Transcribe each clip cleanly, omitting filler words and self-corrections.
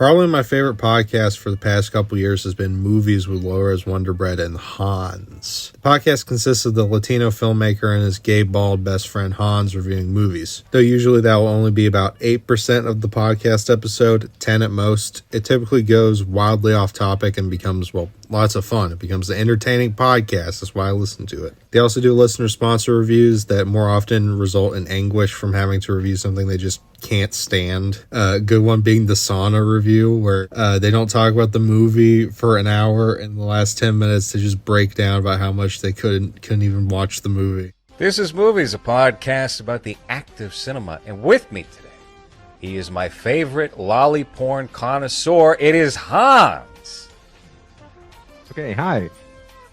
Probably my favorite podcast for the past couple years has been Movies with Laura's Wonderbread and Hans. The podcast consists of the Latino filmmaker and his gay bald best friend Hans reviewing movies. Though usually that will only be about 8% of the podcast episode, 10 at most, it typically goes wildly off topic and becomes, lots of fun. It becomes an entertaining podcast. That's why I listen to it. They also do listener sponsor reviews that more often result in anguish from having to review something they just can't stand. A good one being the sauna review, where they don't talk about the movie for an hour, and the last 10 minutes they just break down about how much they couldn't even watch the movie. This is Movies, a podcast about the act of cinema, and with me today, he is my favorite lolly porn connoisseur. It is Hans. Okay, hi.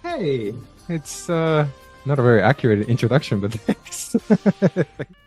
Hey, it's not a very accurate introduction, but thanks.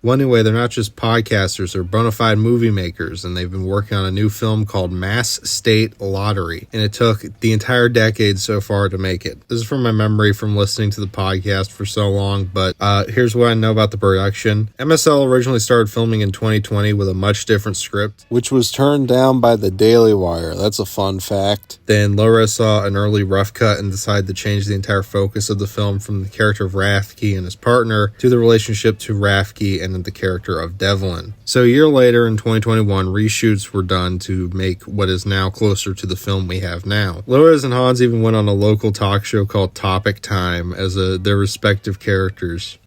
Well, anyway, they're not just podcasters, they're bona fide movie makers, and they've been working on a new film called Mass State Lottery, and it took the entire decade so far to make it. This is from my memory from listening to the podcast for so long, but here's what I know about the production. MSL originally started filming in 2020 with a much different script, which was turned down by the Daily Wire. That's a fun fact. Then Laura saw an early rough cut and decided to change the entire focus of the film from the character of Rathke and his partner to the relationship to Rathke and the character of Devlin. So a year later in 2021, reshoots were done to make what is now closer to the film we have now. Loras and Hans even went on a local talk show called Topic Time as their respective characters.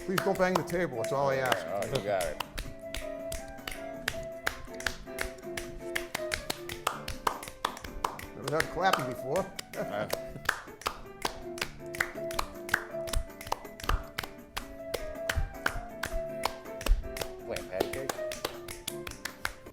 Please don't bang the table, that's all I ask. Oh, you got it. Never had clapping before.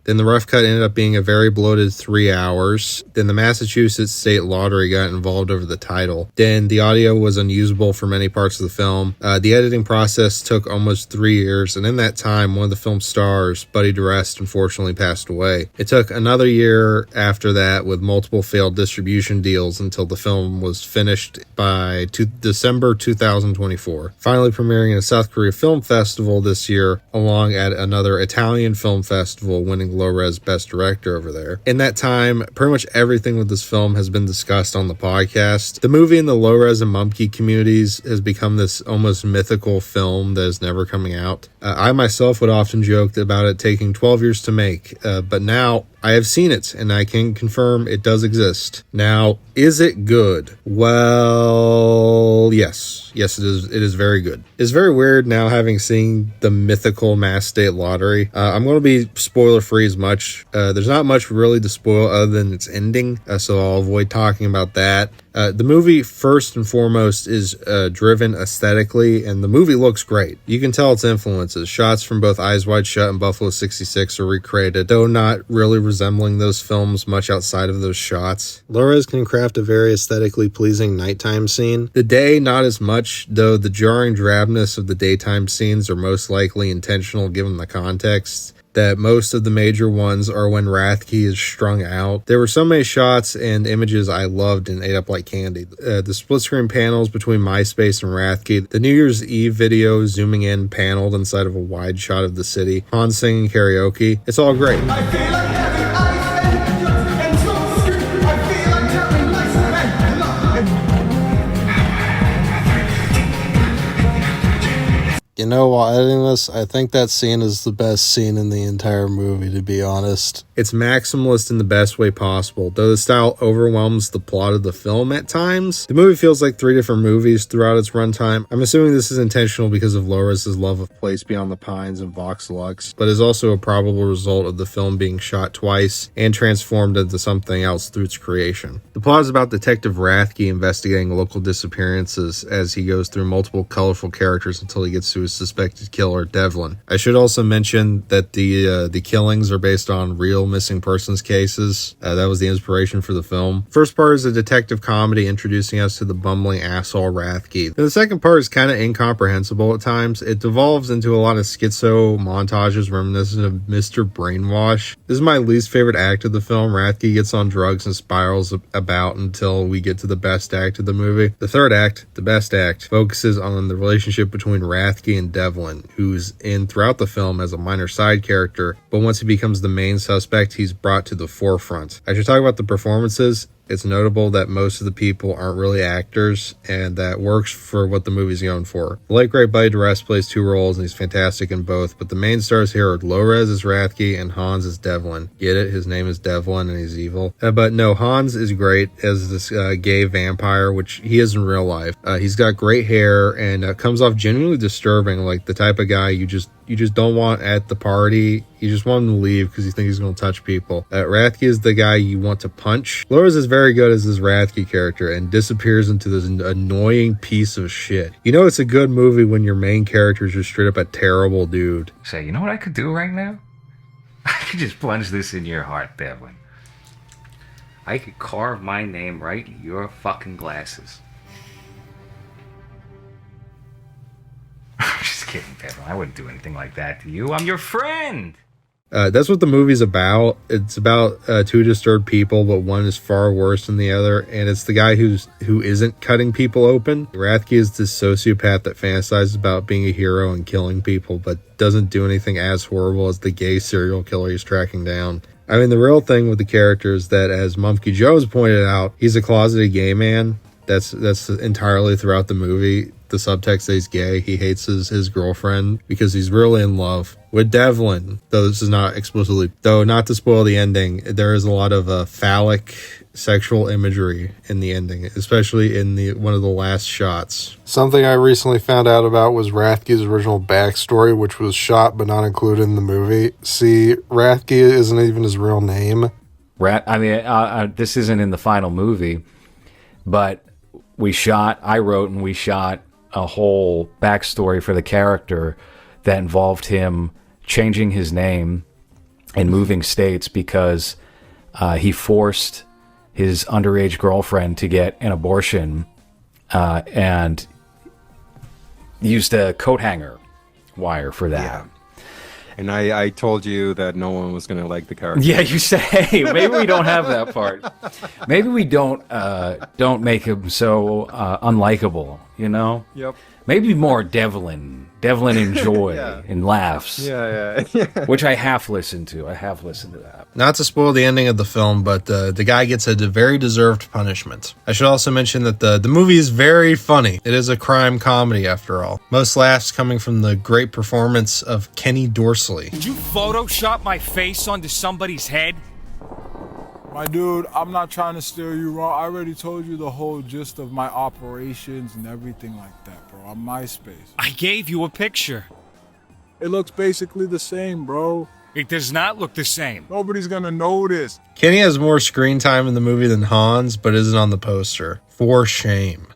Then the rough cut ended up being a very bloated 3 hours. Then the Massachusetts State Lottery got involved over the title. Then the audio was unusable for many parts of the film. The editing process took almost 3 years, and in that time, one of the film's stars, Buddy Durst, unfortunately passed away. It took another year after that with multiple failed distribution deals until the film was finished by December 2024. Finally premiering in a South Korea Film Festival this year, along at another Italian film festival, winning Low-Res Best Director over there. In that time, pretty much everything with this film has been discussed on the podcast. The movie in the Low-Res and Mumkey communities has become this almost mythical film that is never coming out. I myself would often joke about it taking 12 years to make, but now I have seen it, and I can confirm it does exist. Now, is it good? Well, yes. Yes, it is. It is very good. It's very weird now having seen the mythical Mass State Lottery. I'm going to be spoiler-free as much. There's not much really to spoil other than its ending, so I'll avoid talking about that. The movie, first and foremost, is driven aesthetically, and the movie looks great. You can tell its influences. Shots from both Eyes Wide Shut and Buffalo 66 are recreated, though not really resembling those films much outside of those shots. Loras can craft a very aesthetically pleasing nighttime scene. The day, not as much, though the jarring drabness of the daytime scenes are most likely intentional given the context. That most of the major ones are when Rathke is strung out. There were so many shots and images I loved and ate up like candy. The split screen panels between MySpace and Rathke, the New Year's Eve video zooming in paneled inside of a wide shot of the city, Hans singing karaoke. It's all great. I feel like having ice and so scream. I feel like having ice and love. You know, while editing this, I think that scene is the best scene in the entire movie, to be honest. It's maximalist in the best way possible, though the style overwhelms the plot of the film at times. The movie feels like 3 different movies throughout its runtime. I'm assuming this is intentional because of Loras' love of Place Beyond the Pines and Vox Lux, but is also a probable result of the film being shot twice and transformed into something else through its creation. The plot is about Detective Rathke investigating local disappearances as he goes through multiple colorful characters until he gets to his suspected killer, Devlin. I should also mention that the killings are based on real missing persons cases. That was the inspiration for the film. First part is a detective comedy introducing us to the bumbling asshole Rathke. Then the second part is kind of incomprehensible at times. It devolves into a lot of schizo montages reminiscent of Mr. Brainwash. This is my least favorite act of the film. Rathke gets on drugs and spirals about until we get to the best act of the movie. The third act, the best act, focuses on the relationship between Rathke and Devlin, who's in throughout the film as a minor side character, but once he becomes the main suspect, he's brought to the forefront. I should talk about the performances. It's notable that most of the people aren't really actors, and that works for what the movie's going for. The late great Buddy Duress plays 2 roles, and he's fantastic in both, but the main stars here are Lores as Rathke and Hans as Devlin. Get it? His name is Devlin, and he's evil. But no, Hans is great as this gay vampire, which he is in real life. He's got great hair, and comes off genuinely disturbing, like the type of guy you just don't want at the party. You just want him to leave because you think he's going to touch people. Rathke is the guy you want to punch. Lores is very good as this Rathke character and disappears into this annoying piece of shit. You know it's a good movie when your main character is just straight up a terrible dude. Say, you know what I could do right now? I could just plunge this in your heart, Devlin. I could carve my name right in your fucking glasses. I'm just kidding, Devlin. I wouldn't do anything like that to you. I'm your friend. That's what the movie's about. It's about 2 disturbed people, but one is far worse than the other, and it's the guy who isn't cutting people open. Rathke is this sociopath that fantasizes about being a hero and killing people, but doesn't do anything as horrible as the gay serial killer he's tracking down. I mean, the real thing with the character is that, as Mumfke Jones pointed out, he's a closeted gay man. That's entirely throughout the movie. The subtext that he's gay. He hates his girlfriend because he's really in love with Devlin. Though this is not explicitly, though not to spoil the ending, there is a lot of phallic sexual imagery in the ending, especially in one of the last shots. Something I recently found out about was Rathke's original backstory, which was shot but not included in the movie. See, Rathke isn't even his real name. This isn't in the final movie, but I wrote and we shot a whole backstory for the character that involved him changing his name and moving states because he forced his underage girlfriend to get an abortion and used a coat hanger wire for that. Yeah. And I told you that no one was going to like the character. Yeah, you say, hey, maybe we don't have that part. Maybe we don't make him so unlikable, you know? Yep. Maybe more Devlin in joy Yeah. and laughs. Yeah. Which I half listened to. that. Not to spoil the ending of the film, but the guy gets a very deserved punishment. I should also mention that the movie is very funny. It is a crime comedy, after all. Most laughs coming from the great performance of Kenny Dorsley. Did you Photoshop my face onto somebody's head? My dude, I'm not trying to steer you wrong. I already told you the whole gist of my operations and everything like that, bro. On MySpace. I gave you a picture. It looks basically the same, bro. It does not look the same. Nobody's gonna notice. Kenny has more screen time in the movie than Hans, but isn't on the poster. For shame.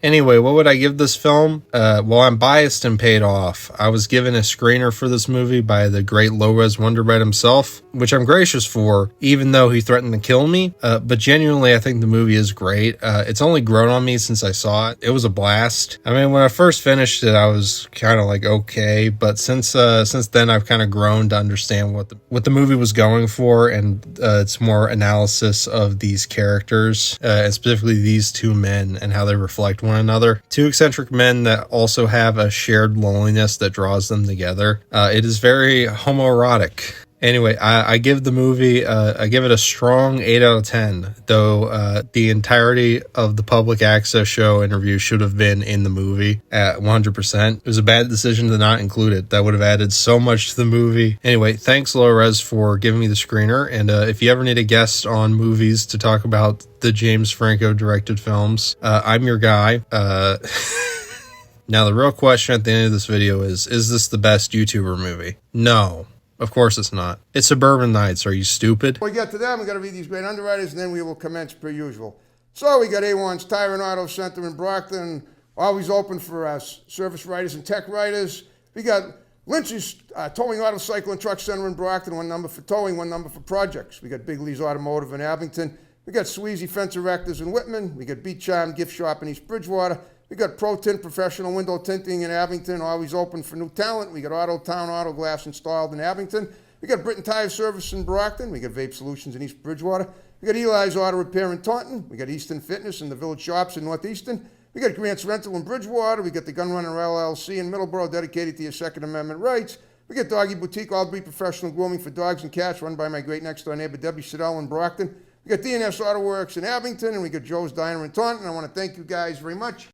Anyway, what would I give this film? Well, I'm biased and paid off. I was given a screener for this movie by the great low-res Wonder Bread himself, which I'm gracious for, even though he threatened to kill me. But genuinely, I think the movie is great. It's only grown on me since I saw it. It was a blast. I mean, when I first finished it, I was kind of like, okay. But since then, I've kind of grown to understand what the movie was going for, and it's more analysis of these characters, and specifically these 2 men and how they reflect one another. 2 eccentric men that also have a shared loneliness that draws them together. It is very homoerotic. Anyway, I give the movie, I give it a strong 8 out of 10, though the entirety of the public access show interview should have been in the movie at 100%. It was a bad decision to not include it. That would have added so much to the movie. Anyway, thanks, Lores, for giving me the screener, and if you ever need a guest on movies to talk about the James Franco directed films, I'm your guy. Now, the real question at the end of this video is this the best YouTuber movie? No. Of course it's not. It's Suburban Nights. Are you stupid? Before we get to them, we got to read these great underwriters, and then we will commence per usual. So we got A1's Tire and Auto Center in Brockton, always open for service writers and tech writers. We got Lynch's Towing Auto Cycle and Truck Center in Brockton, 1 number for towing, 1 number for projects. We got Big Lee's Automotive in Abington. We got Sweezy Fence Erectors in Whitman. We got Beat Charm Gift Shop in East Bridgewater. We got Pro Tint Professional Window Tinting in Abington, always open for new talent. We got Auto Town Auto Glass installed in Abington. We got Britain Tire Service in Brockton. We got Vape Solutions in East Bridgewater. We got Eli's Auto Repair in Taunton. We got Easton Fitness in the Village Shops in Northeastern. We got Grant's Rental in Bridgewater. We got the Gun Runner LLC in Middleborough, dedicated to your Second Amendment rights. We got Doggy Boutique, all breed professional grooming for dogs and cats, run by my great next door neighbor Debbie Siddell in Brockton. We got DNS Auto Works in Abington, and we got Joe's Diner in Taunton. I want to thank you guys very much.